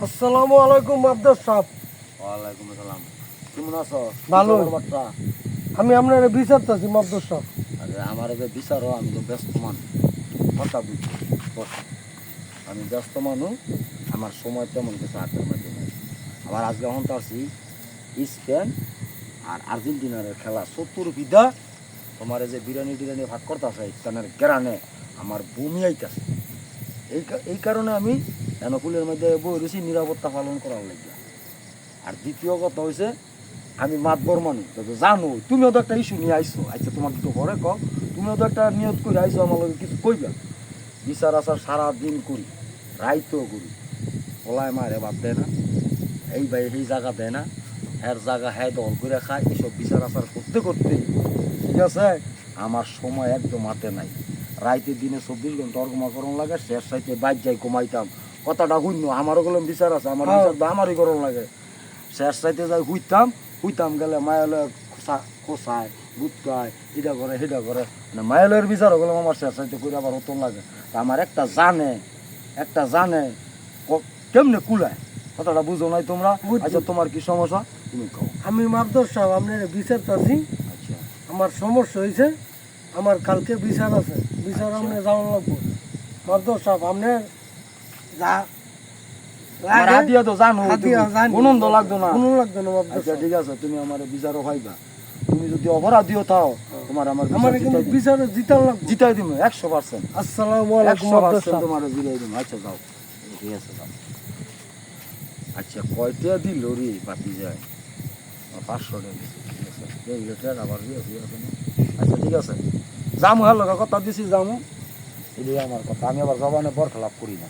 আসসালামু আলাইকুম আব্দুল সাহেব। ওয়ালাইকুম আসসালাম। কেমন আছো? ভালো। বাচ্চা আমি আপনার বিচারতেছি আব্দুল সাহেব। আরে আমার যে বিচারও, আমি তো ব্যস্ত মানুষ। কথা বুঝছি, কথা। আমি ব্যস্ত মানুষ, আমার সময় তেমন কিছু হাতের মধ্যে নেই। আবার আজকে এখন তো আসছি স্পেন আর আর্জেন্টিনার খেলা 70 বিধা। তোমার যে বিরিয়ানি টিরিয়ানি ভাগ করতেছে স্পেনের গ্রানে, আমার বমি আইতাছে। এই কারণে আমি এনকুলের মধ্যে বই রয়েছি নিরাপত্তা পালন করার লাগে। আর দ্বিতীয় কথা হয়েছে, আমি মাতবর মানুষ জানো, তুমিও তো একটা ইস্যু নিয়ে আইসো। আচ্ছা তোমার দুটো ঘরে কম, তুমিও তো একটা নিয়ত করে আইসো, আমার লগে কিছু কইবা। বিচার আচার সারাদিন করি, রাইতেও করি, ওলায় মারে বাদ দেয় না, এই ভাই এই জায়গা দেয় না, হ্যার জায়গা হ্যাঁ দল করে খায়। এসব বিচার আচার করতে করতে ঠিক আছে আমার সময় একদম হাতে নাই। রাইতের দিনে 24 ঘন্টা অর্গমা করণ লাগে, শেষ সাইতে বাইর যাই ঘুমাইতাম। কথাটা শূন্য, আমারও গেলাম বিচার আছে, আমার বিচার তো আমারই করণ লাগে। শেষ সাইতে যাই হুইতাম গেলে মায়ালয় খোসায় গুটকায়, এটা করে সেটা করে, মানে মায়ালয়ের বিচারও গেলাম আমার শেষ সাইতে করে আবার হতন লাগে। তা আমার একটা জানে কেমনে কুলায়, কথাটা বুঝো নাই তোমরা। আচ্ছা তোমার কি সমস্যা তুমি কও। আমি আব্দুল সাহেব আপনার বিচারতেছি। আচ্ছা আমার সমস্যা হয়েছে, আমার কালকে বিচার আছে, বিচার আপনি যাওয়ার লাগবো। আব্দুল সাহেব আপনার যা আমার হাতিয়া তো জানো, হাতিয়া জানি। আনন্দ লাগতো না। কোনো লাগতো না আব্দুল আচ্ছা সাহেব। ঠিক আছে, তুমি আমার বিচারও খাইবা। তুমি যদি অপরাধ দিও তাও তোমার আমার আমার কিন্তু বিচারে জিতার লাগবে। জিতাই দিবো 100%। আসসালামু আলাইকুম আব্দুল 100% সাহেব। তোমার জিতাই দিবো। আচ্ছা যাও, ঠিক আছে যাও। আচ্ছা কয়টা দিল রে বাতি যায়? 500 টাকা দিছে, ঠিক আছে। এই লেটার আবার দিয়ে আছে না? আচ্ছা ঠিক আছে, যামু। হ্যাঁ কথা দিছি যামু, এটাই আমার কথা। আমি আবার জবানে বরখলাপ করি না।